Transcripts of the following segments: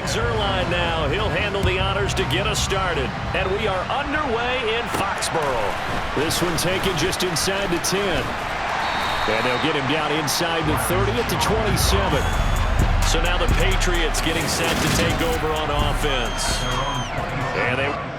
Zerline now. He'll handle the honors to get us started. And we are underway in Foxborough. This one taken just inside the 10. And they'll get him down inside the 30 at the 27. So now the Patriots getting set to take over on offense. And they...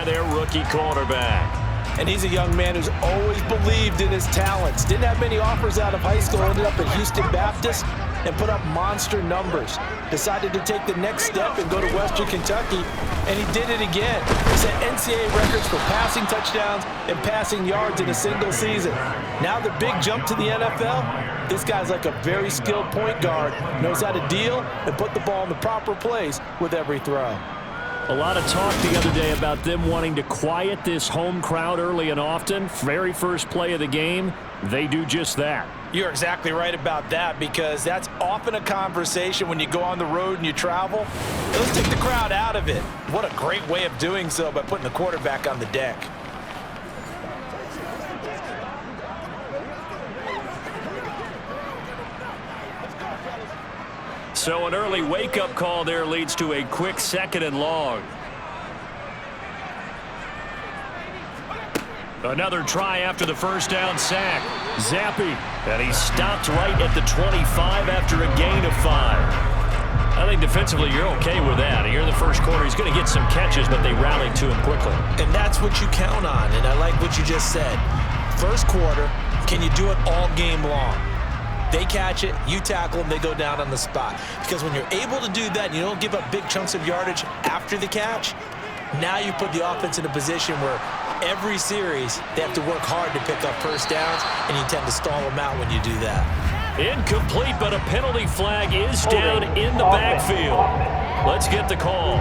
their rookie quarterback. And he's a young man who's always believed in his talents. Didn't have many offers out of high school, ended up at Houston Baptist and put up monster numbers. Decided to take the next step and go to Western Kentucky, and he did it again. He set NCAA records for passing touchdowns and passing yards in a single season. Now the big jump to the NFL, this guy's like a very skilled point guard, knows how to deal and put the ball in the proper place with every throw. A lot of talk the other day about them wanting to quiet this home crowd early and often. Very first play of the game, they do just that. You're exactly right about that, because that's often a conversation when you go on the road and you travel. Let's take the crowd out of it. What a great way of doing so by putting the quarterback on the deck. So an early wake-up call there leads to a quick 2nd and long. Another try after the first down sack. Zappi, and he stopped right at the 25 after a gain of 5. I think defensively you're okay with that. Here in the first quarter, he's going to get some catches, but they rallied to him quickly. And that's what you count on, and I like what you just said. First quarter, can you do it all game long? They catch it, you tackle them, they go down on the spot. Because when you're able to do that and you don't give up big chunks of yardage after the catch, now you put the offense in a position where every series they have to work hard to pick up first downs, and you tend to stall them out when you do that. Incomplete, but a penalty flag is down in the backfield. Let's get the call.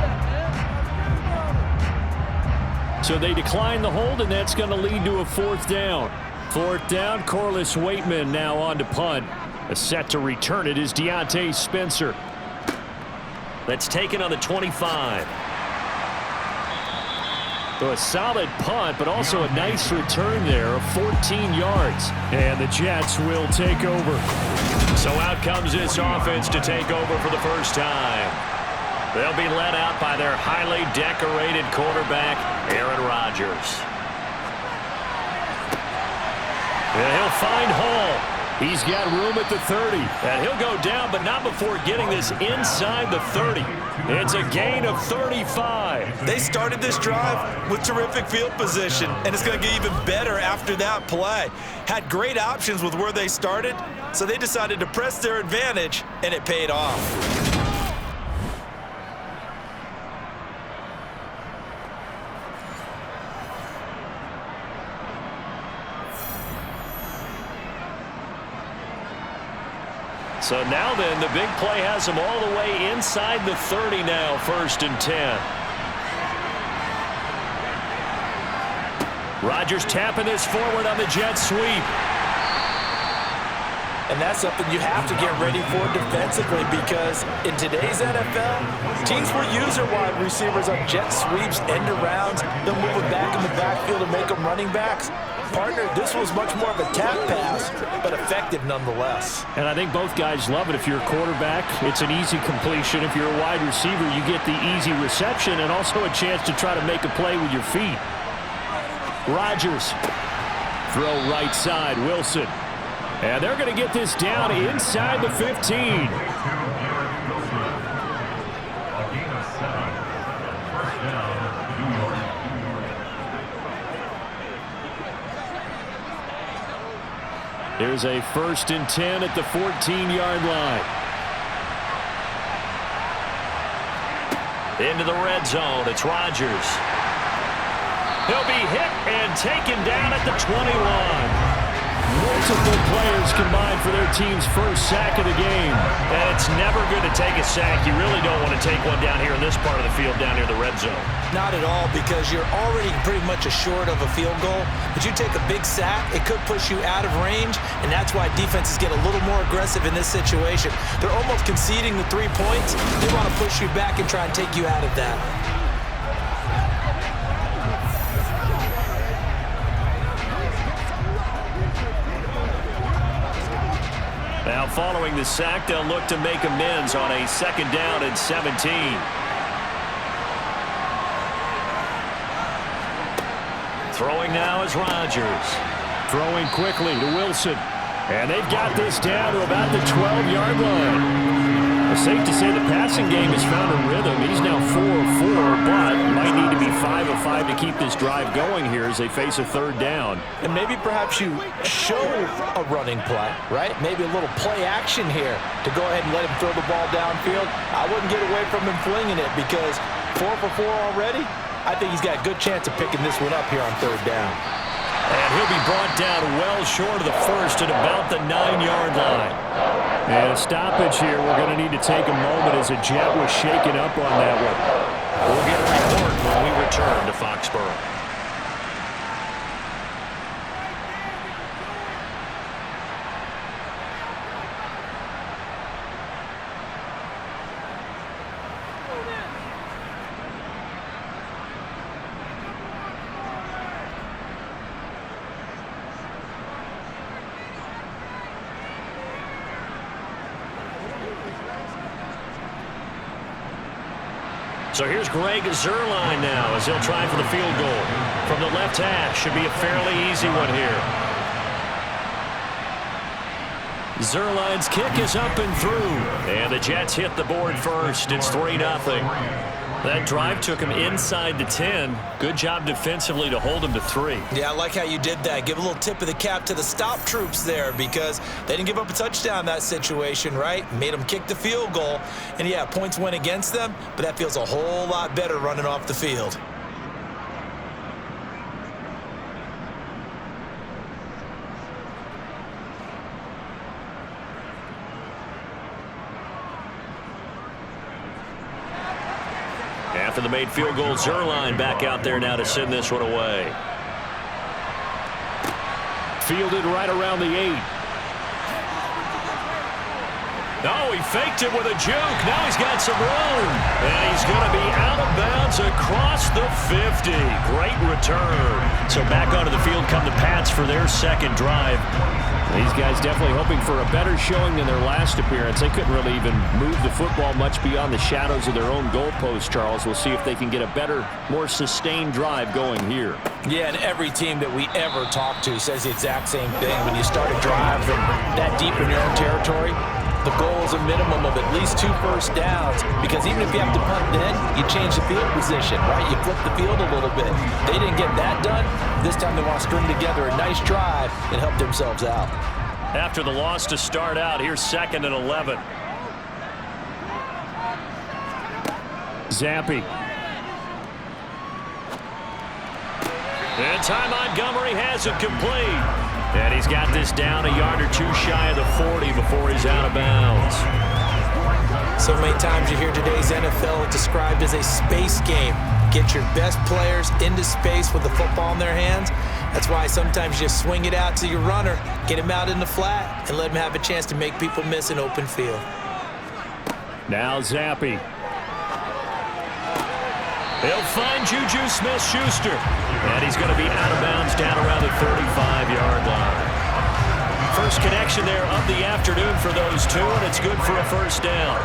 So they decline the hold, and that's going to lead to a 4th down. 4th down, Corliss Waitman now on to punt. Set to return it is Deontay Spencer. That's taken on the 25. So a solid punt, but also a nice return there of 14 yards. And the Jets will take over. So out comes this offense to take over for the first time. They'll be led out by their highly decorated quarterback, Aaron Rodgers. find Hall. He's got room at the 30. And he'll go down, but not before getting this inside the 30. It's a gain of 35. They started this drive with terrific field position, and it's going to get even better after that play. Had great options with where they started, so they decided to press their advantage, and it paid off. So now then, the big play has him all the way inside the 30 now, 1st and 10. Rodgers tapping this forward on the jet sweep. And that's something you have to get ready for defensively, because in today's NFL, teams will use their wide receivers on jet sweeps, end arounds. They'll move it back in the backfield and make them running backs. Partner, this was much more of a tap pass, but effective nonetheless. And I think both guys love it. If you're a quarterback, it's an easy completion. If you're a wide receiver, you get the easy reception and also a chance to try to make a play with your feet. Rodgers, throw right side, Wilson. And they're going to get this down inside the 15. Here's a 1st and 10 at the 14-yard line. Into the red zone, it's Rodgers. He'll be hit and taken down at the 21. Multiple players combined for their team's first sack of the game. And it's never good to take a sack. You really don't want to take one down here in this part of the field, down near the red zone. Not at all, because you're already pretty much assured of a field goal. But you take a big sack, it could push you out of range, and that's why defenses get a little more aggressive in this situation. They're almost conceding the 3 points. They want to push you back and try and take you out of that. Now following the sack, they'll look to make amends on a 2nd down and 17. Throwing now is Rodgers. Throwing quickly to Wilson. And they've got this down to about the 12-yard line. It's safe to say the passing game has found a rhythm. He's now 4 of 4, but might need to be 5 of 5 to keep this drive going here as they face a 3rd down. And maybe perhaps you show a running play, right? Maybe a little play action here to go ahead and let him throw the ball downfield. I wouldn't get away from him flinging it, because 4 for 4 already, I think he's got a good chance of picking this one up here on 3rd down. And he'll be brought down well short of the 1st at about the 9-yard line. And a stoppage here. We're going to need to take a moment as a jet was shaken up on that one. We'll get a report when we return to Foxborough. So here's Greg Zuerlein now as he'll try for the field goal. From the left hash, should be a fairly easy one here. Zuerlein's kick is up and through. And the Jets hit the board first. It's 3-0. That drive took him inside the 10. Good job defensively to hold him to 3. Yeah, I like how you did that. Give a little tip of the cap to the stop troops there, because they didn't give up a touchdown in that situation, right? Made them kick the field goal. And, yeah, points went against them, but that feels a whole lot better running off the field. After the made field goal, Zuerlein back out there now to send this one away. Fielded right around the 8. Oh, he faked it with a juke. Now he's got some room. And he's going to be out of bounds across the 50. Great return. So back onto the field come the Pats for their second drive. These guys definitely hoping for a better showing than their last appearance. They couldn't really even move the football much beyond the shadows of their own goalpost, Charles. We'll see if they can get a better, more sustained drive going here. Yeah, and every team that we ever talk to says the exact same thing. When you start a drive from that deep in your own territory, the goal is a minimum of at least 2 first downs, because even if you have to punt then, you change the field position, right? You flip the field a little bit. They didn't get that done. This time they want to string together a nice drive and help themselves out. After the loss to start out, here's 2nd and 11. Zampi. And Ty Montgomery has it complete. And he's got this down a yard or 2 shy of the 40 before he's out of bounds. So many times you hear today's NFL described as a space game. Get your best players into space with the football in their hands. That's why sometimes you just swing it out to your runner, get him out in the flat, and let him have a chance to make people miss an open field. Now Zampi. He'll find Juju Smith-Schuster. And he's going to be out of bounds down around the 35-yard line. First connection there of the afternoon for those two, and it's good for a first down.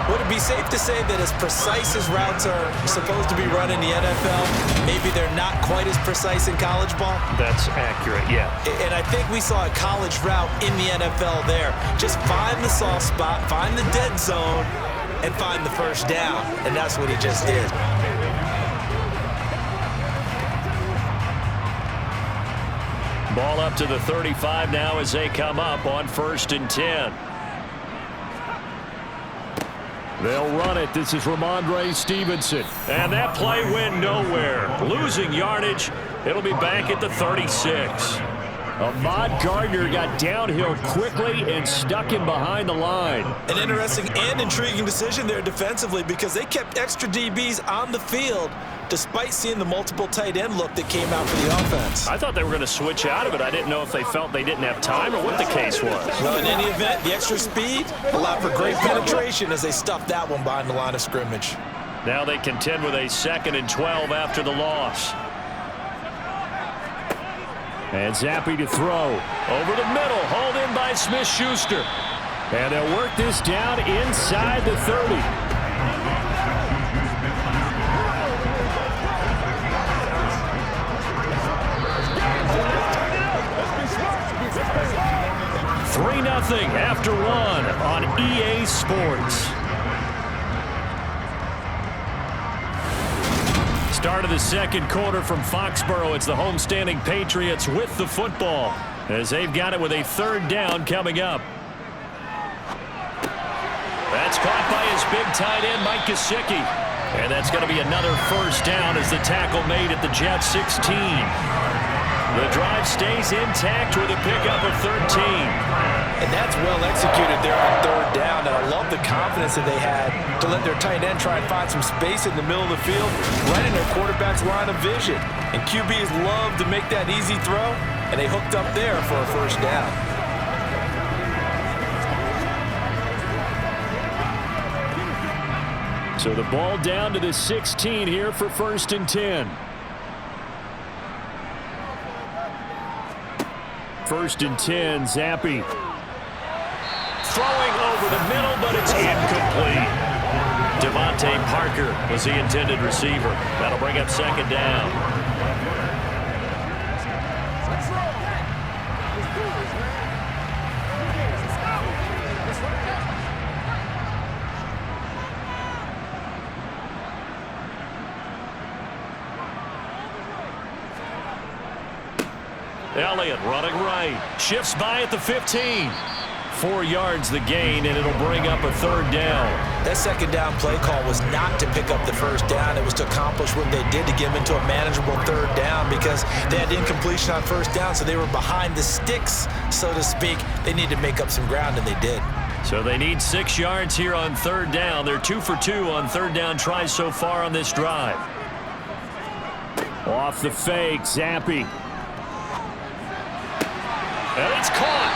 Would it be safe to say that as precise as routes are supposed to be run in the NFL, maybe they're not quite as precise in college ball? That's accurate, yeah. And I think we saw a college route in the NFL there. Just find the soft spot, find the dead zone, and find the first down. And that's what he just did. Ball up to the 35 now as they come up on 1st and 10. They'll run it. This is Ramondre Stevenson. And that play went nowhere. Losing yardage. It'll be back at the 36. Ahmad Gardner got downhill quickly and stuck him behind the line. An interesting and intriguing decision there defensively, because they kept extra DBs on the field despite seeing the multiple tight end look that came out for the offense. I thought they were going to switch out of it. I didn't know if they felt they didn't have time or what the case was. Well, in any event, the extra speed allowed for great penetration as they stuffed that one behind the line of scrimmage. Now they contend with a 2nd and 12 after the loss. And Zampi to throw. Over the middle, hauled in by Smith-Schuster. And they'll work this down inside the 30. Nothing after 1 on EA Sports. Start of the 2nd quarter from Foxborough. It's the homestanding Patriots with the football as they've got it with a 3rd down coming up. That's caught by his big tight end, Mike Gesicki. And that's going to be another first down as the tackle made at the Jets 16. The drive stays intact with a pickup of 13. And that's well executed there on 3rd down. And I love the confidence that they had to let their tight end try and find some space in the middle of the field, right in their quarterback's line of vision. And QBs love to make that easy throw, and they hooked up there for a first down. So the ball down to the 16 here for 1st and 10. 1st and 10, Zampi. Throwing over the middle, but it's incomplete. Devontae Parker was the intended receiver. That'll bring up 2nd down. Elliott running right. Shifts by at the 15. 4 yards the gain, and it'll bring up a 3rd down. That 2nd down play call was not to pick up the first down. It was to accomplish what they did to get them into a manageable 3rd down, because they had incompletion on 1st down, so they were behind the sticks, so to speak. They needed to make up some ground, and they did. So they need 6 yards here on 3rd down. They're 2 for 2 on 3rd down tries so far on this drive. Off the fake, Zampi. And it's caught.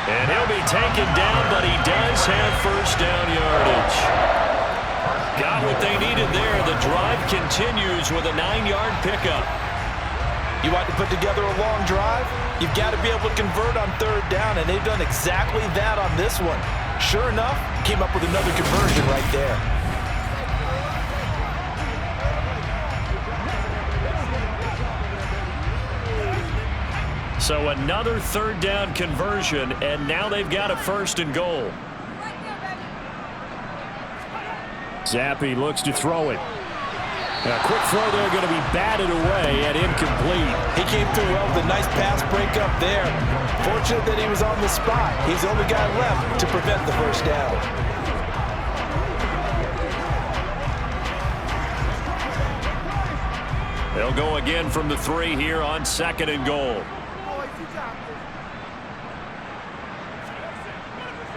And he'll be taken down, but he does have first down yardage. Got what they needed there. The drive continues with a 9-yard pickup. You want to put together a long drive? You've got to be able to convert on third down, and they've done exactly that on this one. Sure enough, came up with another conversion right there. So another third down conversion, and now they've got a first and goal. Zappi looks to throw it. A quick throw there, going to be batted away and incomplete. He came through well with a nice pass breakup there. Fortunate that he was on the spot. He's the only guy left to prevent the first down. They'll go again from the 3 here on second and goal.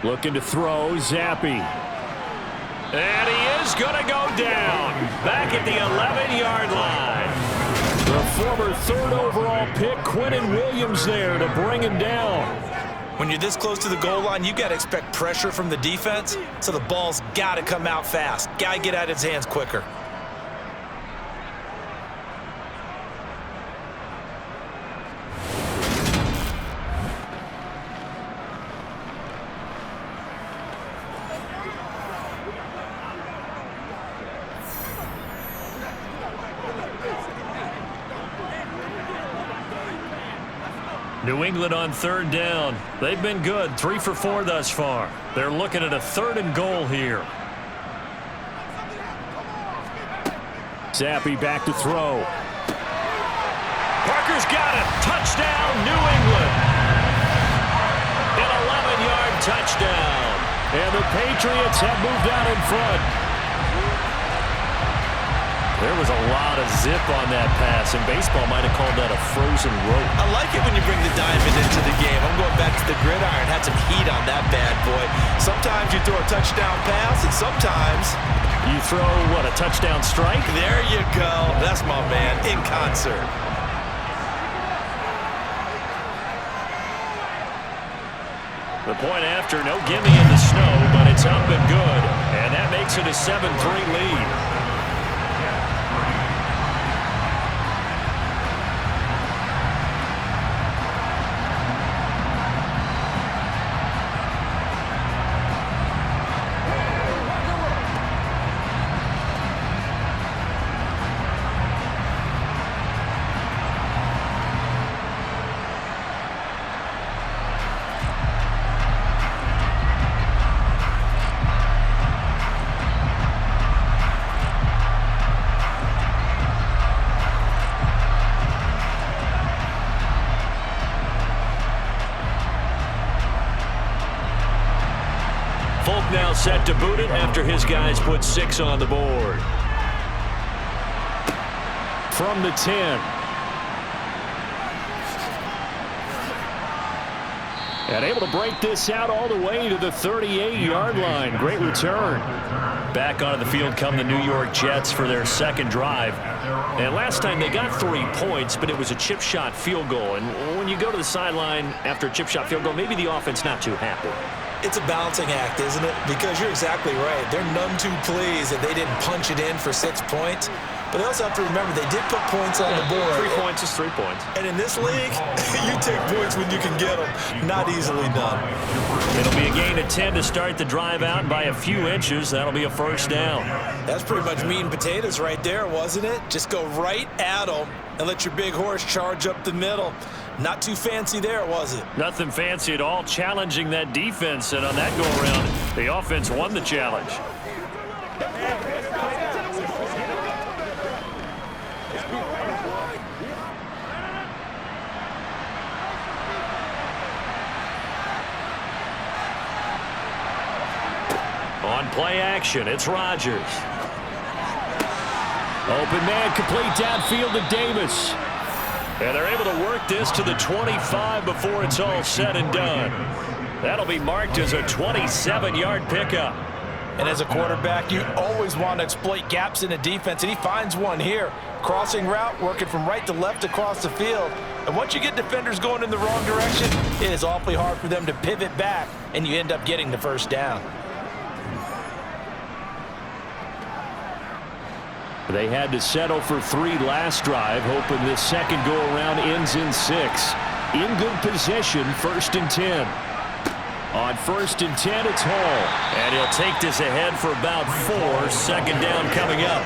Looking to throw, Zappi. And he is going to go down. Back at the 11-yard line. The former 3rd overall pick, Quentin Williams, there to bring him down. When you're this close to the goal line, you got to expect pressure from the defense, so the ball's got to come out fast. Got to get out of his hands quicker. New England on third down. They've been good, 3 for 4 thus far. They're looking at a 3rd and goal here. Zappi back to throw. Parker's got it. Touchdown, New England. An 11-yard touchdown. And the Patriots have moved out in front. There was a lot of zip on that pass, and baseball might have called that a frozen rope. I like it when you bring the diamond into the game. I'm going back to the gridiron. Had some heat on that bad boy. Sometimes you throw a touchdown pass, and sometimes you throw, what, a touchdown strike? There you go. That's my man in concert. The point after, no gimme in the snow, but it's up and good. And that makes it a 7-3 lead. Folk now set to boot it after his guys put 6 on the board. From the 10. And able to break this out all the way to the 38-yard line. Great return. Back onto the field come the New York Jets for their second drive. And last time they got 3 points, but it was a chip shot field goal. And when you go to the sideline after a chip shot field goal, maybe the offense not too happy. It's a balancing act, isn't it? Because you're exactly right. They're none too pleased that they didn't punch it in for 6 points. But they also have to remember they did put points on the board. 3 points is 3 points. And in this league, you take points when you can get them. Not easily done. It'll be a gain of 10 to start the drive out by a few inches. That'll be a first down. That's pretty much meat and potatoes right there, wasn't it? Just go right at them and let your big horse charge up the middle. Not too fancy there, was it? Nothing fancy at all, challenging that defense. And on that go-around, the offense won the challenge. On play action, it's Rodgers. Open man, complete downfield to Davis. And they're able to work this to the 25 before it's all said and done. That'll be marked as a 27-yard pickup. And as a quarterback, you always want to exploit gaps in the defense, and he finds one here. Crossing route, working from right to left across the field. And once you get defenders going in the wrong direction, it is awfully hard for them to pivot back, and you end up getting the first down. They had to settle for 3 last drive, hoping this second go-around ends in 6. In good position, 1st and 10. On 1st and 10, it's Hall. And he'll take this ahead for about 4. Second down coming up.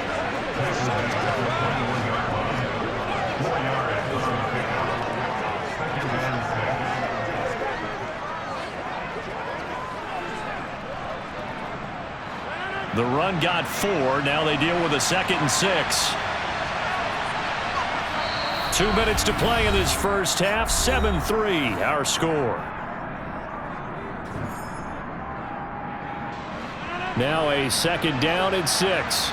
The run got 4. Now they deal with a 2nd and 6. 2 minutes to play in this first half. 7-3, our score. Now a 2nd down and 6.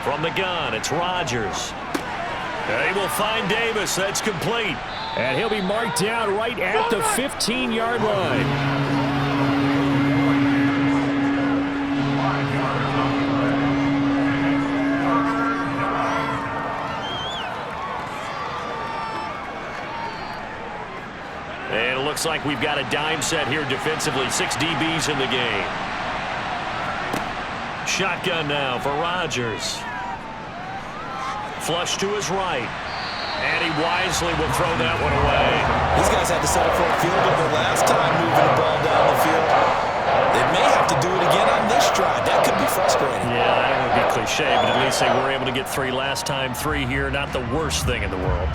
From the gun, it's Rodgers. He will find Davis. That's complete. And he'll be marked down right at the 15-yard line. And it looks like we've got a dime set here defensively. 6 DBs in the game. Shotgun now for Rodgers. Flush to his right. And he wisely will throw that one away. These guys had to settle for a field goal the last time moving the ball down the field. They may have to do it again on this drive. That could be frustrating. Yeah, I don't want to be cliche, but at least they were able to get 3 last time. 3 here, not the worst thing in the world.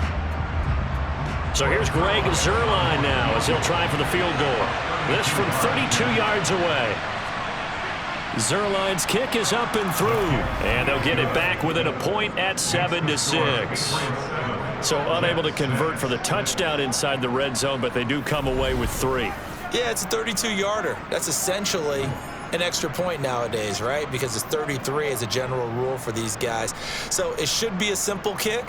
So here's Greg Zuerlein now as he'll try for the field goal. This from 32 yards away. Zuerlein's kick is up and through. And they'll get it back within a point at 7-6. So unable to convert for the touchdown inside the red zone, but they do come away with 3. Yeah, it's a 32-yarder. That's essentially an extra point nowadays, right? Because it's 33 as a general rule for these guys. So it should be a simple kick.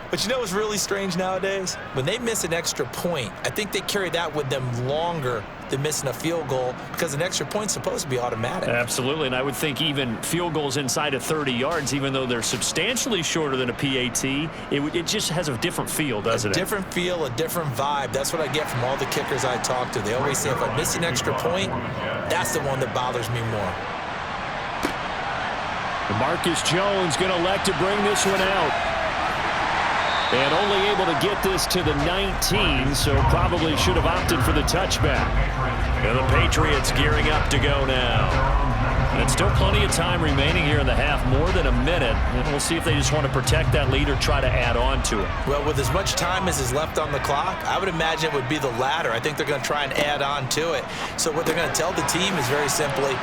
But you know what's really strange nowadays? When they miss an extra point, I think they carry that with them longer than missing a field goal because an extra point's supposed to be automatic. Absolutely, and I would think even field goals inside of 30 yards, even though they're substantially shorter than a PAT, it just has a different feel, doesn't it? A different feel, a different vibe. That's what I get from all the kickers I talk to. They always say if I miss an extra point, that's the one that bothers me more. Marcus Jones going to elect to bring this one out. And only able to get this to the 19, so probably should have opted for the touchback. And the Patriots gearing up to go now. And still plenty of time remaining here in the half, more than a minute. And we'll see if they just want to protect that lead or try to add on to it. Well, with as much time as is left on the clock, I would imagine it would be the latter. I think they're going to try and add on to it. So what they're going to tell the team is very simply,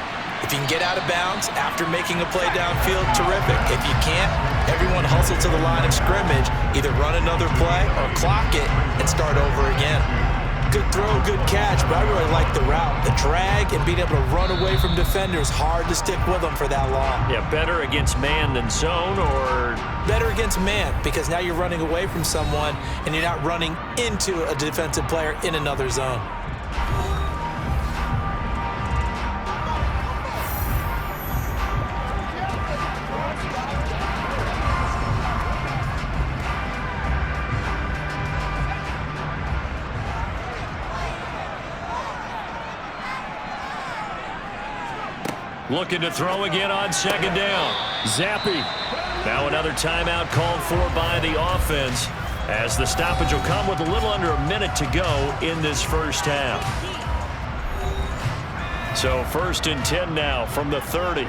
if you can get out of bounds after making a play downfield, terrific. If you can't, everyone hustle to the line of scrimmage, either run another play or clock it and start over again. Good throw, good catch, but I really like the route. The drag and being able to run away from defenders, hard to stick with them for that long. Yeah, better against man than zone, or? Better against man, because now you're running away from someone and you're not running into a defensive player in another zone. Looking to throw again on second down. Zappi. Now another timeout called for by the offense as the stoppage will come with a little under a minute to go in this first half. So 1st and 10 now from the 30.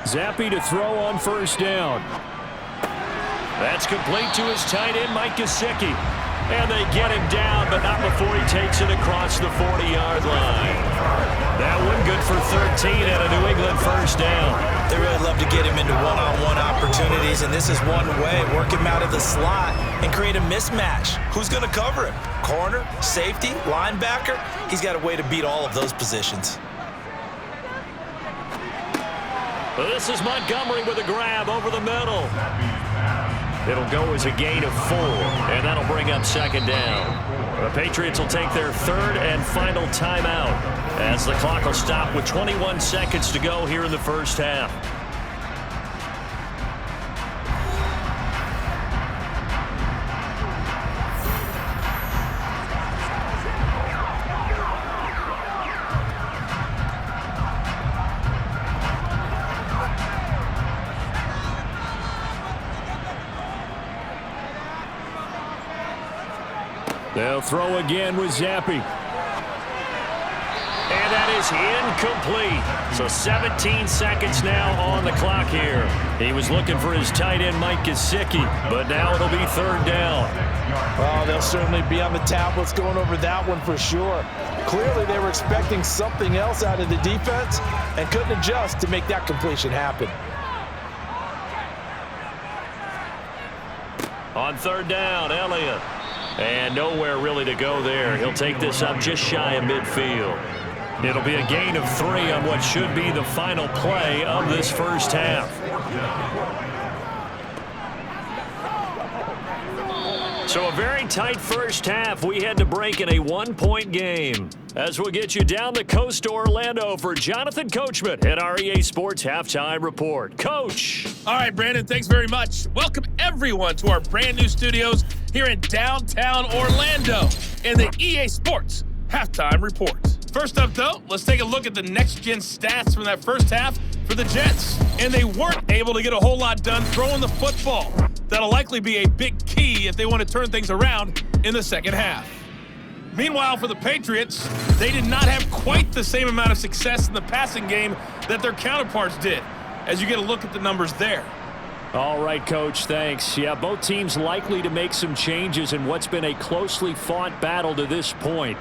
Zappi to throw on 1st down. That's complete to his tight end, Mike Gesicki. And they get him down, but not before he takes it across the 40-yard line. That one good for 13 and a New England first down. They really love to get him into one-on-one opportunities, and this is one way. Work him out of the slot and create a mismatch. Who's going to cover him? Corner, safety, linebacker? He's got a way to beat all of those positions. This is Montgomery with a grab over the middle. It'll go as a gain of 4, and that'll bring up second down. The Patriots will take their third and final timeout as the clock will stop with 21 seconds to go here in the first half. They'll throw again with Zappi. And that is incomplete. So 17 seconds now on the clock here. He was looking for his tight end, Mike Gesicki, but now it'll be third down. Oh, they'll certainly be on the tablets going over that one for sure. Clearly, they were expecting something else out of the defense and couldn't adjust to make that completion happen. On third down, Elliott. And nowhere really to go there. He'll take this up just shy of midfield. It'll be a gain of 3 on what should be the final play of this first half. So a very tight first half. We had to break in a 1-point game. As we'll get you down the coast to Orlando for Jonathan Coachman at our EA Sports Halftime Report. Coach. All right, Brandon, thanks very much. Welcome everyone to our brand new studios here in downtown Orlando in the EA Sports Halftime Report. First up, though, let's take a look at the next-gen stats from that first half for the Jets. And they weren't able to get a whole lot done throwing the football. That'll likely be a big key if they want to turn things around in the second half. Meanwhile, for the Patriots, they did not have quite the same amount of success in the passing game that their counterparts did, as you get a look at the numbers there. All right, Coach, thanks. Yeah, both teams likely to make some changes in what's been a closely fought battle to this point.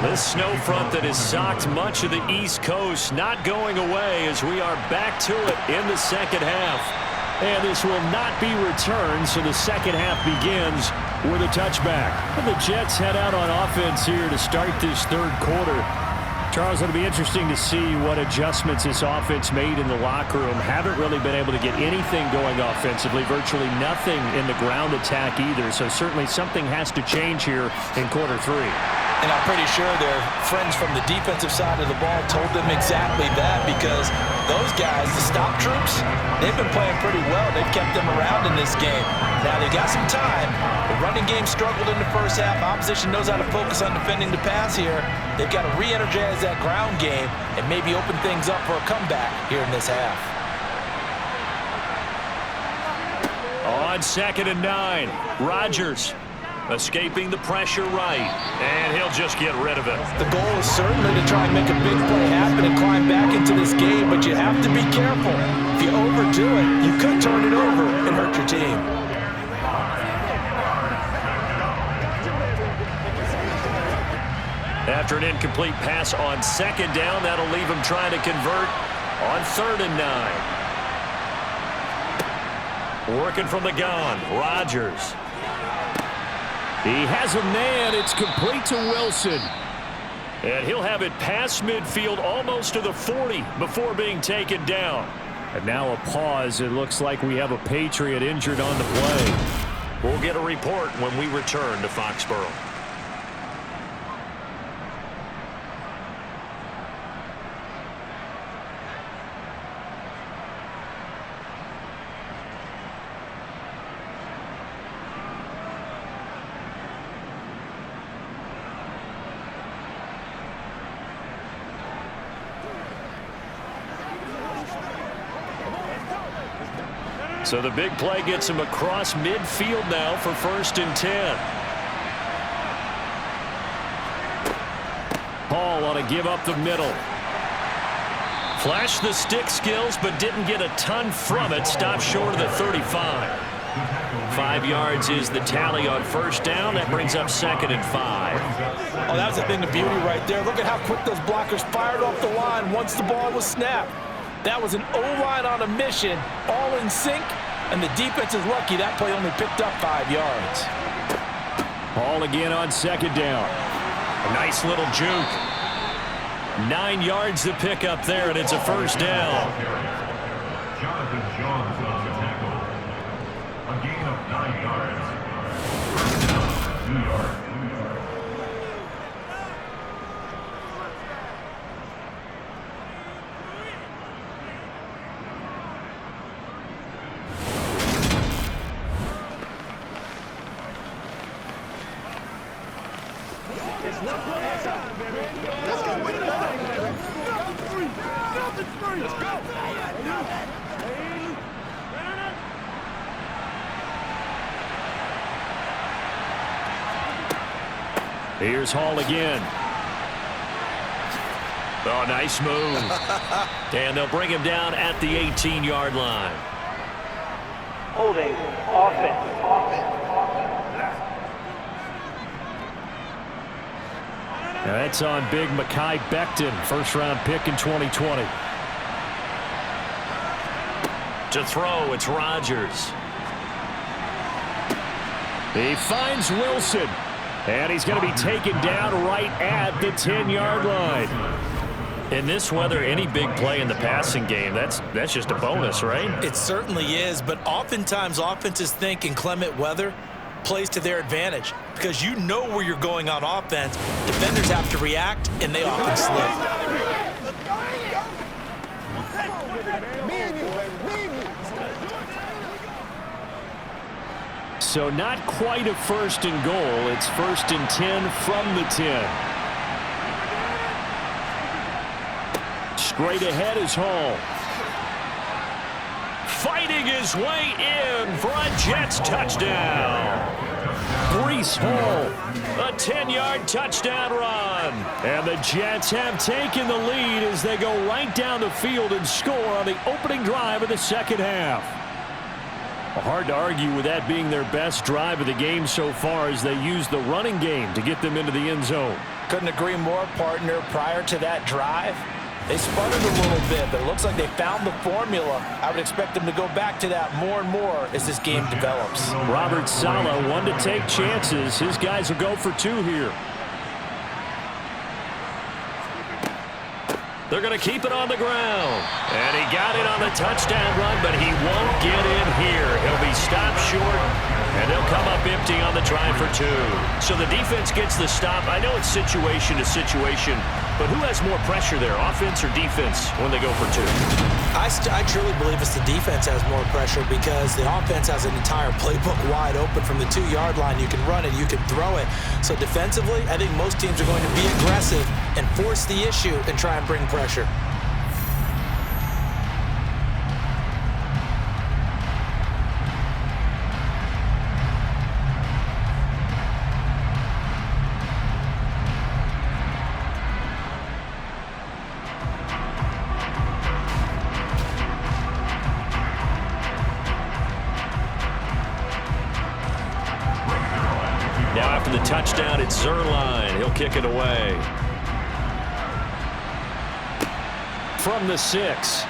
This snow front that has socked much of the East Coast not going away as we are back to it in the second half. And this will not be returned, so the second half begins with a touchback. And the Jets head out on offense here to start this third quarter. Charles, it'll be interesting to see what adjustments this offense made in the locker room. Haven't really been able to get anything going offensively, virtually nothing in the ground attack either. So certainly something has to change here in quarter 3. And I'm pretty sure their friends from the defensive side of the ball told them exactly that, because those guys, the stop troops, they've been playing pretty well. They've kept them around in this game. Now they've got some time. The running game struggled in the first half. Opposition knows how to focus on defending the pass here. They've got to re-energize that ground game and maybe open things up for a comeback here in this half. On 2nd and 9, Rodgers escaping the pressure right, and he'll just get rid of it. The goal is certainly to try and make a big play happen and climb back into this game, but you have to be careful. If you overdo it, you could turn it over and hurt your team. After an incomplete pass on 2nd down, that'll leave him trying to convert on 3rd and 9. Working from the gun, Rodgers. He has a man. It's complete to Wilson. And he'll have it past midfield almost to the 40 before being taken down. And now a pause. It looks like we have a Patriot injured on the play. We'll get a report when we return to Foxborough. So the big play gets him across midfield now for 1st and 10. Paul ought to give up the middle. Flashed the stick skills, but didn't get a ton from it. Stopped short of the 35. 5 yards is the tally on first down. That brings up 2nd and 5. Oh, that was a thing of beauty right there. Look at how quick those blockers fired off the line once the ball was snapped. That was an O-line on a mission, all in sync, and the defense is lucky that play only picked up 5 yards. Ball again on 2nd down. A nice little juke. 9 yards to pick up there, and it's a first down. Jonathan Jones on the tackle. A gain of 9 yards. First down, 2 yards. Here's Hall again. Oh, nice move. And they'll bring him down at the 18-yard line. Holding offense. Now that's on big Mekhi Becton, first-round pick in 2020. To throw, it's Rodgers. He finds Wilson. And he's going to be taken down right at the 10-yard line. In this weather, any big play in the passing game, that's just a bonus, right? It certainly is, but oftentimes offenses think inclement weather plays to their advantage because you know where you're going on offense. Defenders have to react, and they often slip. So not quite a 1st and goal. It's 1st and 10 from the 10. Straight ahead is Hall. Fighting his way in for a Jets touchdown. Breece Hall, a 10-yard touchdown run. And the Jets have taken the lead as they go right down the field and score on the opening drive of the second half. Hard to argue with that being their best drive of the game so far as they use the running game to get them into the end zone. Couldn't agree more, partner. Prior to that drive, they sputtered a little bit, but it looks like they found the formula. I would expect them to go back to that more and more as this game develops. Robert Saleh, one to take chances. His guys will go for 2 here. They're going to keep it on the ground. And he got it on the touchdown run, but he won't get in here. He'll be stopped short, and they'll come up empty on the try for 2. So the defense gets the stop. I know it's situation to situation, but who has more pressure there, offense or defense, when they go for 2? I truly believe it's the defense has more pressure because the offense has an entire playbook wide open from the 2-yard line. You can run it, you can throw it. So defensively, I think most teams are going to be aggressive and force the issue and try and bring pressure. Now after the touchdown, it's Zerline. He'll kick it away. From the 6.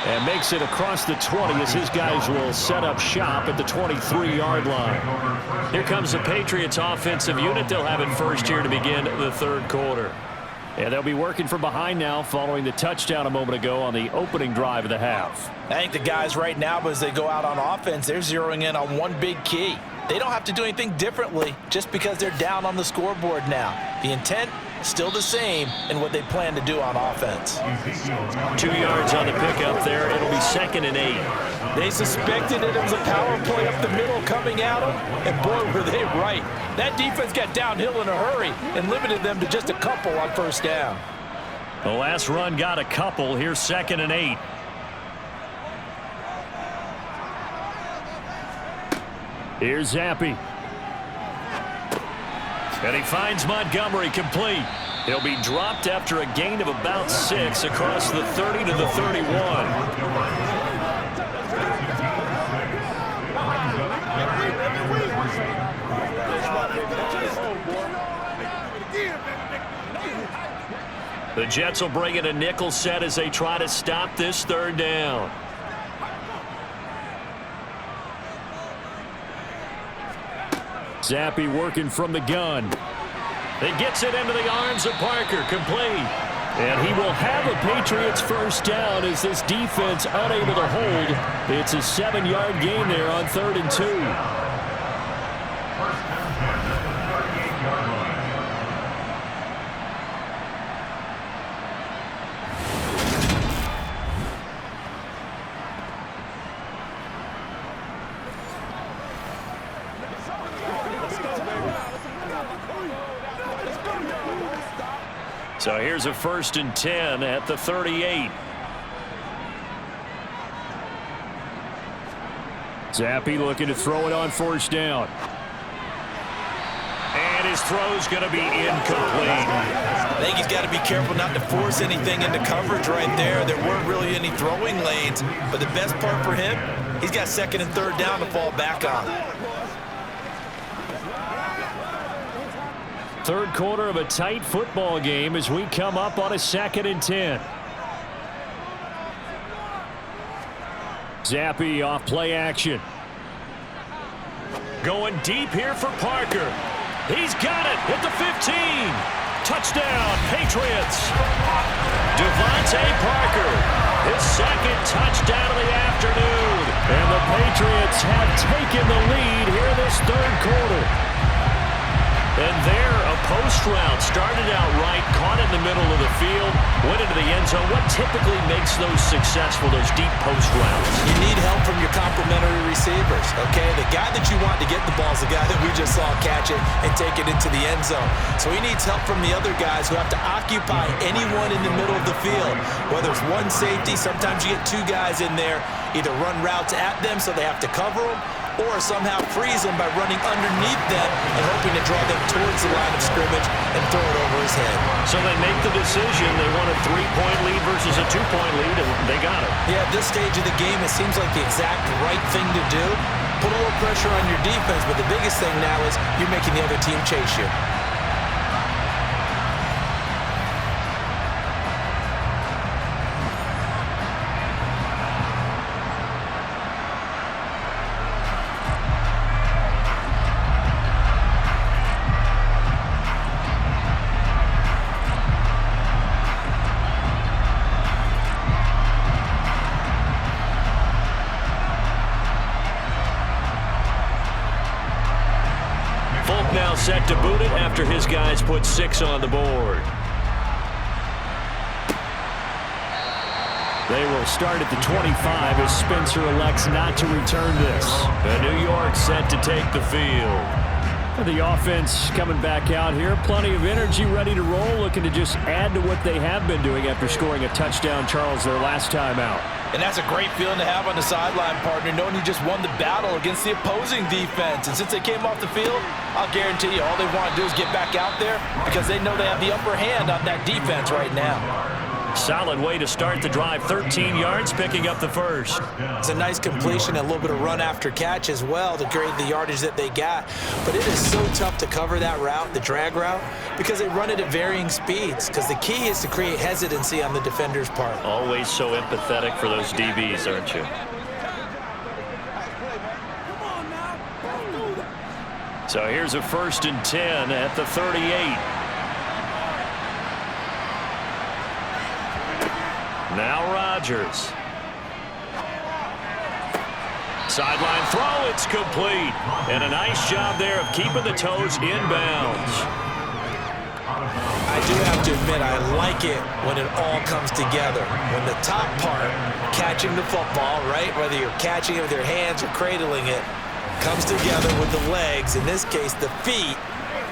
And makes it across the 20 as his guys will set up shop at the 23-yard line. Here comes the Patriots offensive unit. They'll have it first here to begin the 3rd quarter. And they'll be working from behind now following the touchdown a moment ago on the opening drive of the half. I think the guys right now, as they go out on offense, they're zeroing in on one big key. They don't have to do anything differently just because they're down on the scoreboard now. The intent, still the same in what they plan to do on offense. 2 yards on the pickup there. It'll be 2nd and 8. They suspected it was a power play up the middle coming at them, and boy, were they right. That defense got downhill in a hurry and limited them to just a couple on first down. The last run got a couple. Here's 2nd and 8. Here's Zappi. And he finds Montgomery complete. He'll be dropped after a gain of about 6 across the 30 to the 31. The Jets will bring in a nickel set as they try to stop this third down. Zappi working from the gun. It gets it into the arms of Parker, complete. And he will have a Patriots first down as this defense unable to hold. It's a 7-yard gain there on 3rd and 2. So here's a 1st and 10 at the 38. Zappi looking to throw it on 1st down. And his throw's going to be incomplete. I think he's got to be careful not to force anything into coverage right there. There weren't really any throwing lanes, but the best part for him, he's got 2nd and 3rd down to fall back on. Third quarter of a tight football game as we come up on a 2nd and 10. Zappi off play action. Going deep here for Parker. He's got it at the 15. Touchdown, Patriots. Devontae Parker, his 2nd touchdown of the afternoon. And the Patriots have taken the lead here this 3rd quarter. And there, a post route started out right, caught in the middle of the field, went into the end zone. What typically makes those successful, those deep post routes? You need help from your complementary receivers, okay? The guy that you want to get the ball is the guy that we just saw catch it and take it into the end zone. So he needs help from the other guys who have to occupy anyone in the middle of the field. Whether it's one safety, sometimes you get 2 guys in there, either run routes at them so they have to cover them, or somehow freeze them by running underneath them and hoping to draw them towards the line of scrimmage and throw it over his head. So they make the decision. They want a 3-point lead versus a 2-point lead, and they got it. Yeah, at this stage of the game, it seems like the exact right thing to do. Put a little pressure on your defense, but the biggest thing now is you're making the other team chase you. Now set to boot it after his guys put 6 on the board. They will start at the 25 as Spencer elects not to return this. And New York set to take the field. The offense coming back out here. Plenty of energy, ready to roll, looking to just add to what they have been doing after scoring a touchdown, Charles, their last time out. And that's a great feeling to have on the sideline, partner, knowing you just won the battle against the opposing defense. And since they came off the field, I'll guarantee you all they want to do is get back out there because they know they have the upper hand on that defense right now. Solid way to start the drive. 13 yards, picking up the first. It's a nice completion, a little bit of run after catch as well to create the yardage that they got. But it is so tough to cover that route, the drag route, because they run it at varying speeds. Because the key is to create hesitancy on the defender's part. Always so empathetic for those DBs, aren't you? So here's a 1st and 10 at the 38. Now Rodgers. Sideline throw, it's complete. And a nice job there of keeping the toes inbounds. I do have to admit, I like it when it all comes together. When the top part, catching the football, right, whether you're catching it with your hands or cradling it, comes together with the legs, in this case the feet,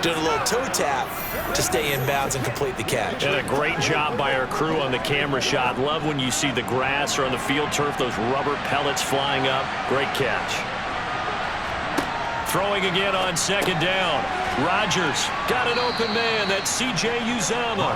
doing a little toe tap to stay in bounds and complete the catch. And a great job by our crew on the camera shot. Love when you see the grass or on the field turf, those rubber pellets flying up. Great catch. Throwing again on second down. Rodgers got an open man. That's C.J. Uzomah.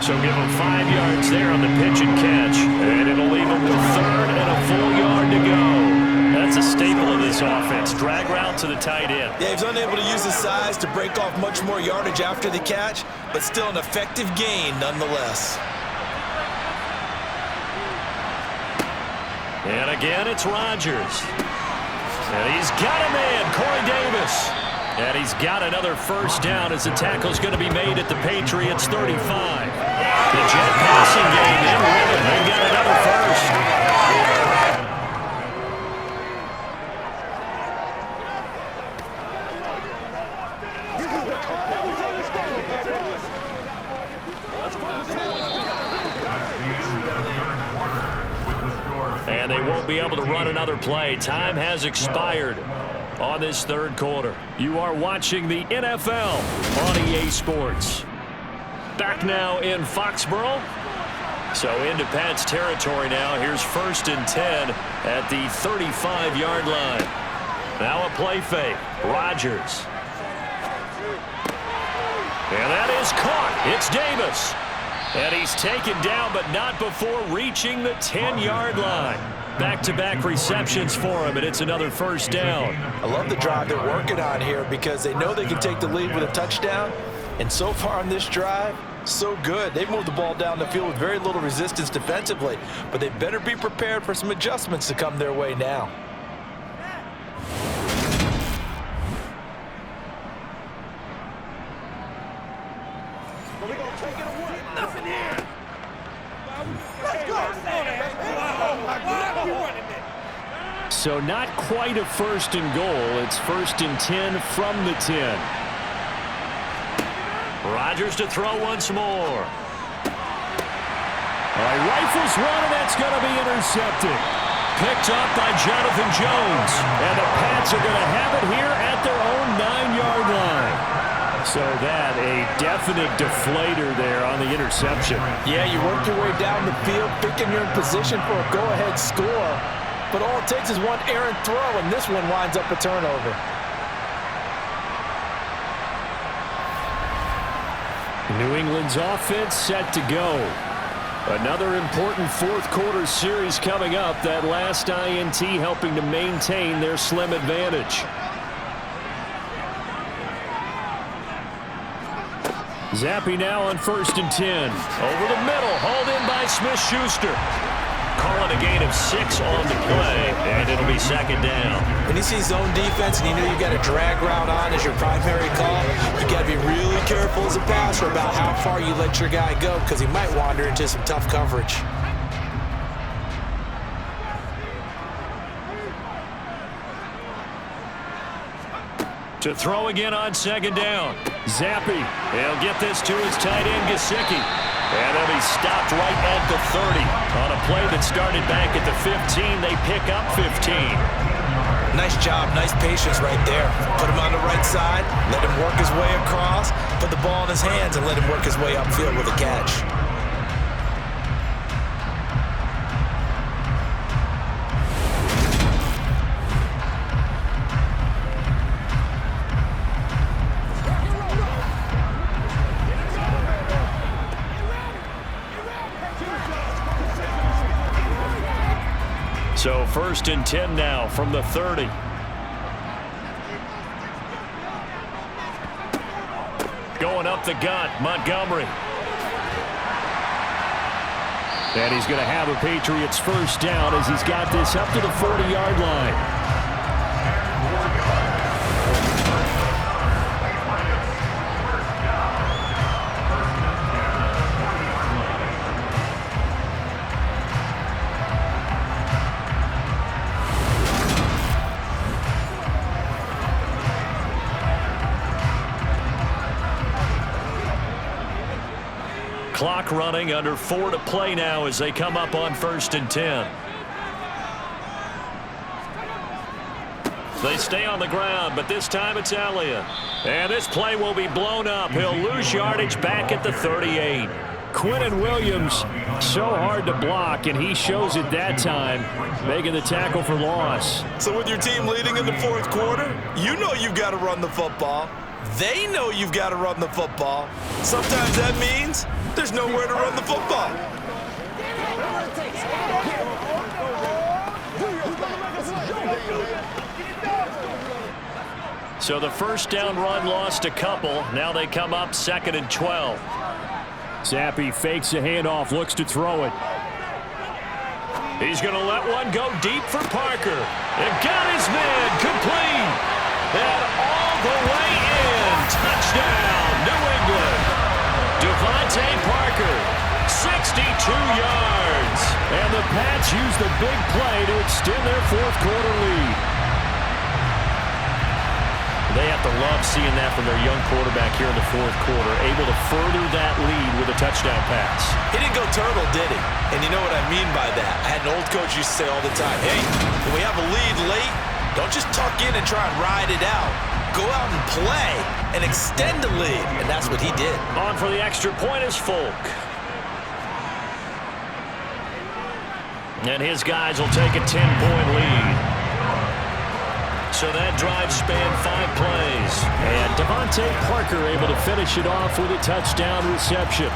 So give him 5 yards there on the pitch and catch. And it'll leave him with third and a full yard to go. That's a staple of this offense. Drag route to the tight end. Yeah, he's unable to use his size to break off much more yardage after the catch, but still an effective gain nonetheless. And again, it's Rodgers. And he's got a man, Corey Davis. And he's got another first down as the tackle's going to be made at the Patriots 35. The jet passing game in with it. They've got another first. And they won't be able to run another play. Time has expired on this third quarter. You are watching the NFL on EA Sports. Back now in Foxborough. So into Pat's territory now. Here's 1st and 10 at the 35-yard line. Now a play fake. Rodgers. And that is caught. It's Davis. And he's taken down, but not before reaching the 10-yard line. Back-to-back receptions for him, and it's another first down. I love the drive they're working on here because they know they can take the lead with a touchdown. And so far on this drive, so good. They've moved the ball down the field with very little resistance defensively, but they better be prepared for some adjustments to come their way now. So not quite a 1st and goal. It's 1st and 10 from the 10. Rodgers to throw once more. Rifles one, and that's going to be intercepted. Picked up by Jonathan Jones. And the Pats are going to have it here at their own 9-yard line. So that a definite deflator there on the interception. Yeah, you work your way down the field, thinking you're in position for a go-ahead score. But all it takes is one errant throw, and this one winds up a turnover. New England's offense set to go. Another important fourth quarter series coming up. That last INT helping to maintain their slim advantage. Zappi now on 1st and 10. Over the middle, hauled in by Smith-Schuster. Calling a gain of 6 on the play, and it'll be 2nd down. When you see zone defense and you know you got a drag route on as your primary call, you got to be really careful as a passer about how far you let your guy go because he might wander into some tough coverage. To throw again on 2nd down. Zappi. He'll get this to his tight end, Gesicki. And then he stopped right at the 30. On a play that started back at the 15, they pick up 15. Nice job, nice patience right there. Put him on the right side, let him work his way across, put the ball in his hands, and let him work his way upfield with a catch. So 1st and 10 now from the 30. Going up the gut, Montgomery. And he's going to have a Patriots first down as he's got this up to the 40-yard line. Clock running, under 4 to play now as they come up on 1st and 10. They stay on the ground, but this time it's Elliott. And this play will be blown up. He'll lose yardage back at the 38. Quinnen Williams, so hard to block, and he shows it that time, making the tackle for loss. So with your team leading in the fourth quarter, you know you've got to run the football. They know you've got to run the football. Sometimes that means there's nowhere to run the football. So the first down run lost a couple. Now they come up 2nd and 12. Zappi fakes a handoff, looks to throw it. He's going to let one go deep for Parker. And got his man complete. And all the way in. Touchdown, New England. Devontae Parker, 62 yards. And the Pats use the big play to extend their fourth quarter lead. They have to love seeing that from their young quarterback here in the fourth quarter, able to further that lead with a touchdown pass. He didn't go turtle, did he? And you know what I mean by that. I had an old coach used to say all the time, hey, when we have a lead late, don't just tuck in and try and ride it out. Go out and play and extend the lead. And that's what he did. On for the extra point is Folk. And his guys will take a 10-point lead. So that drive spanned 5 plays. And Devontae Parker able to finish it off with a touchdown reception.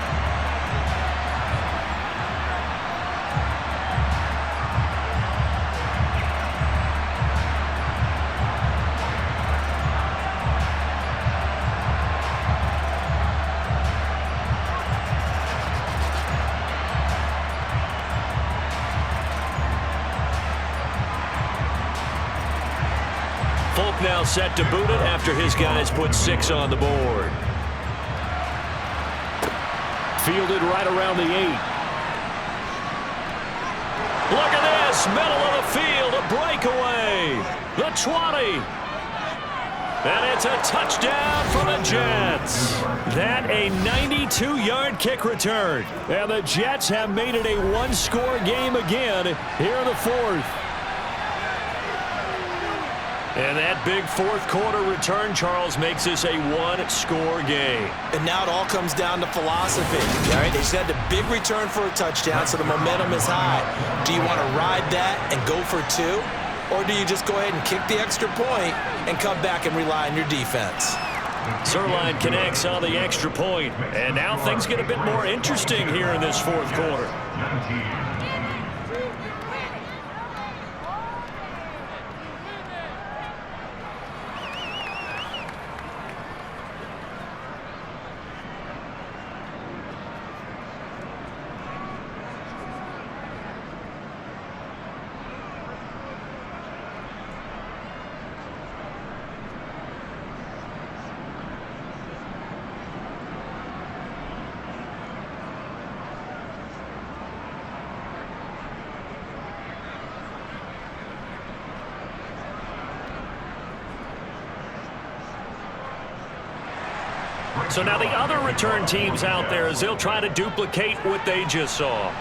Now set to boot it after his guys put 6 on the board. Fielded right around the 8. Look at this, middle of the field, a breakaway. The 20. And it's a touchdown for the Jets. That a 92-yard kick return. And the Jets have made it a one-score game again here in the fourth. And that big fourth quarter return, Charles, makes this a one-score game. And now it all comes down to philosophy. All right, they just had the big return for a touchdown, so the momentum is high. Do you want to ride that and go for 2? Or do you just go ahead and kick the extra point and come back and rely on your defense? Zerline connects on the extra point. And now things get a bit more interesting here in this fourth quarter. So now the other return teams out there as they'll try to duplicate what they just saw.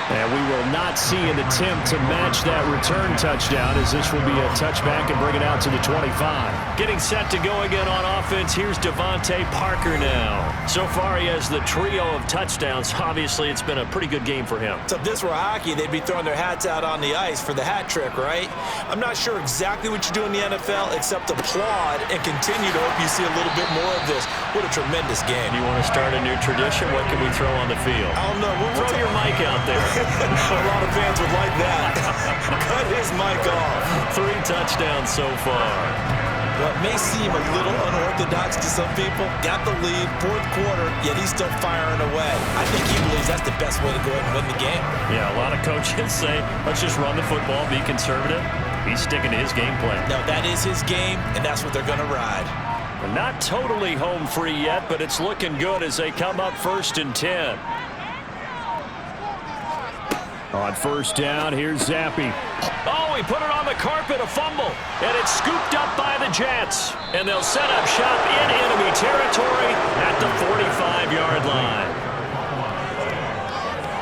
And we will not see an attempt to match that return touchdown as this will be a touchback and bring it out to the 25. Getting set to go again on offense. Here's Devontae Parker now. So far he has the trio of touchdowns. Obviously it's been a pretty good game for him. So if this were hockey, they'd be throwing their hats out on the ice for the hat trick, right? I'm not sure exactly what you do in the NFL except applaud and continue to hope you see a little bit more of this. What a tremendous game. You want to start a new tradition? What can we throw on the field? I don't know. Throw your mic out there. A lot of fans would like that. Cut his mic off. 3 touchdowns so far. What may seem a little unorthodox to some people, got the lead, fourth quarter, yet he's still firing away. I think he believes that's the best way to go ahead and win the game. Yeah, a lot of coaches say, let's just run the football, be conservative. He's sticking to his game plan. No, that is his game, and that's what they're going to ride. Not totally home free yet, but it's looking good as they come up 1st and 10. On first down, here's Zappi. Oh, he put it on the carpet, a fumble. And it's scooped up by the Jets. And they'll set up shop in enemy territory at the 45-yard line.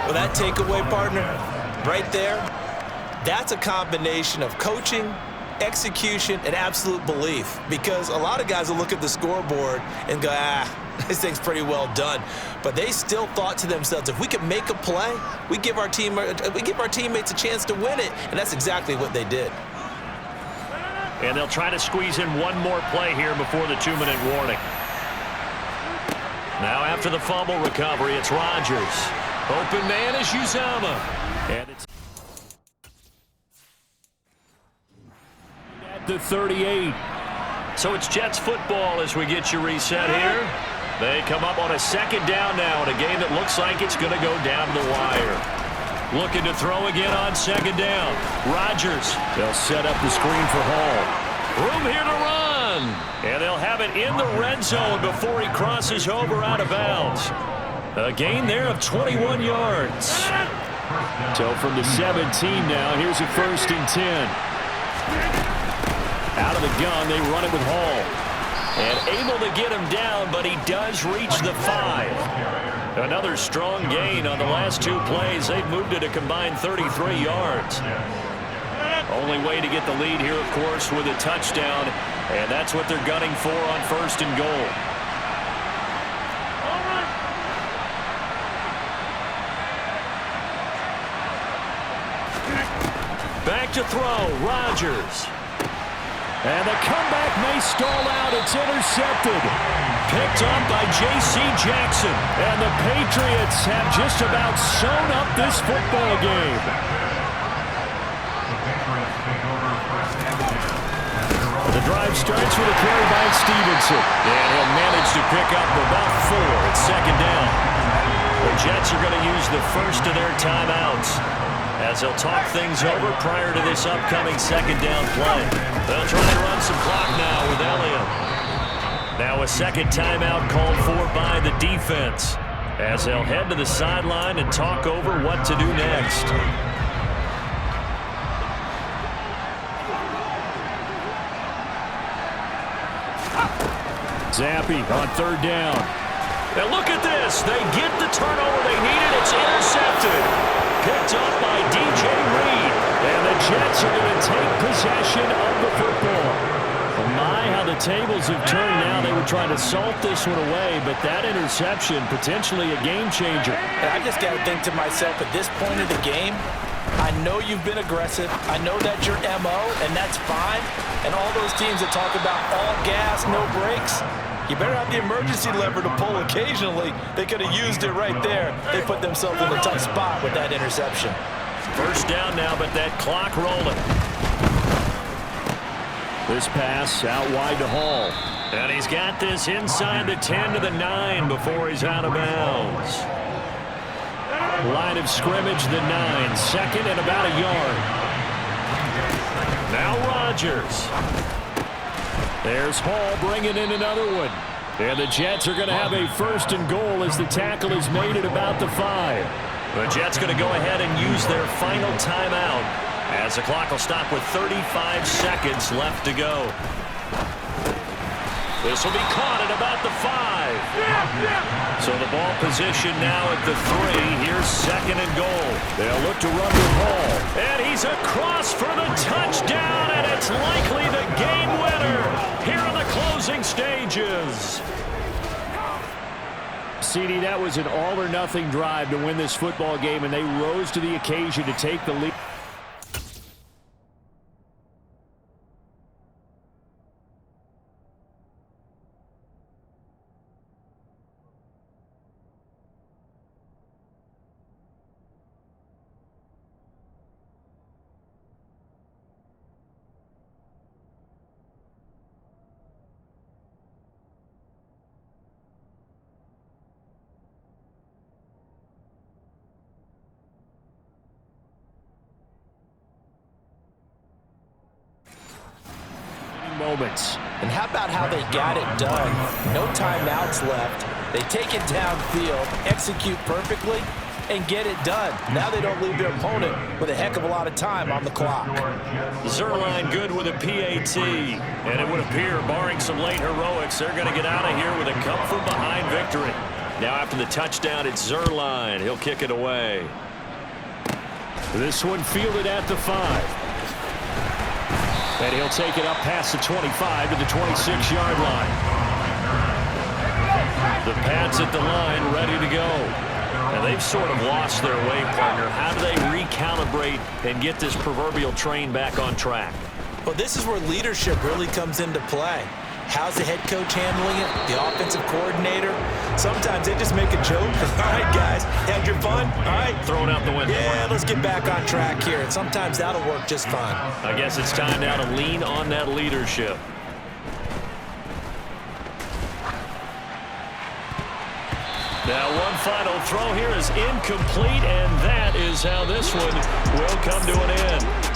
Well, that takeaway, partner, right there, that's a combination of coaching, execution, and absolute belief. Because a lot of guys will look at the scoreboard and go, This thing's pretty well done. But they still thought to themselves, if we could make a play, we give our teammates a chance to win it. And that's exactly what they did. And they'll try to squeeze in one more play here before the 2-minute warning. Now after the fumble recovery, it's Rodgers. Open man is Uzama. And it's at the 38. So it's Jets football as we get you reset here. They come up on a second down now in a game that looks like it's going to go down to the wire. Looking to throw again on second down. Rodgers. They'll set up the screen for Hall. Room here to run. And they'll have it in the red zone before he crosses over out of bounds. A gain there of 21 yards. So from the 17 now, here's a 1st and 10. Out of the gun, they run it with Hall. And able to get him down, but he does reach the 5. Another strong gain on the last 2 plays. They've moved it a combined 33 yards. Only way to get the lead here, of course, with a touchdown. And that's what they're gunning for on 1st and goal. Back to throw, Rodgers. And the comeback may stall out. It's intercepted. Picked up by J.C. Jackson. And the Patriots have just about sewn up this football game. The drive starts with a carry by Stevenson. And he'll manage to pick up about 4 at second down. The Jets are going to use the first of their timeouts as they'll talk things over prior to this upcoming second down play. They'll try and run some clock now with Elliott. Now a second timeout called for by the defense as they'll head to the sideline and talk over what to do next. Zappi on 3rd down. Now look at this. They get the turnover they needed. It's intercepted. Picked up by D.J. Reed. And the Jets are going to take possession of the football. Oh my, how the tables have turned now. They were trying to salt this one away, but that interception, potentially a game changer. And I just got to think to myself, at this point of the game, I know you've been aggressive. I know that's your MO, and that's fine. And all those teams that talk about all gas, no brakes, you better have the emergency lever to pull occasionally. They could have used it right there. They put themselves in a tough spot with that interception. First down now, but that clock rolling. This pass out wide to Hall. And he's got this inside the 10 to the 9 before he's out of bounds. Line of scrimmage, the 9. Second and about a yard. Now Rodgers. There's Hall bringing in another one. And the Jets are going to have a 1st and goal as the tackle is made at about the 5. The Jets going to go ahead and use their final timeout as the clock will stop with 35 seconds left to go. This will be caught at about the 5. So the ball position now at the 3. Here's 2nd and goal. They'll look to run with Hall. And he's across for the touchdown, and it's likely the game winner here in the closing stages. CD, that was an all-or-nothing drive to win this football game, and they rose to the occasion to take the lead. Moments. And how about how they got it done? No timeouts left. They take it downfield, execute perfectly, and get it done. Now they don't leave their opponent with a heck of a lot of time on the clock. Zerline good with a PAT. And it would appear, barring some late heroics, they're going to get out of here with a come-from-behind victory. Now after the touchdown, it's Zerline. He'll kick it away. This one fielded at the 5. And he'll take it up past the 25 to the 26-yard line. The Pats at the line, ready to go. And they've sort of lost their way, partner. How do they recalibrate and get this proverbial train back on track? Well, this is where leadership really comes into play. How's the head coach handling it? The offensive coordinator? Sometimes they just make a joke. All right, guys, had your fun? All right. Throw it out the window. Yeah, let's get back on track here. And sometimes that'll work just fine. I guess it's time now to lean on that leadership. Now one final throw here is incomplete, and that is how this one will come to an end.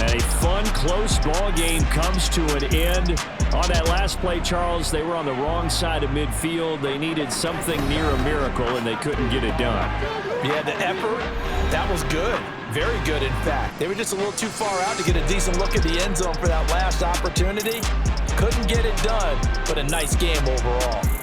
And a fun, close ball game comes to an end. On that last play, Charles, they were on the wrong side of midfield. They needed something near a miracle, and they couldn't get it done. Yeah, the effort, that was good. Very good, in fact. They were just a little too far out to get a decent look at the end zone for that last opportunity. Couldn't get it done, but a nice game overall.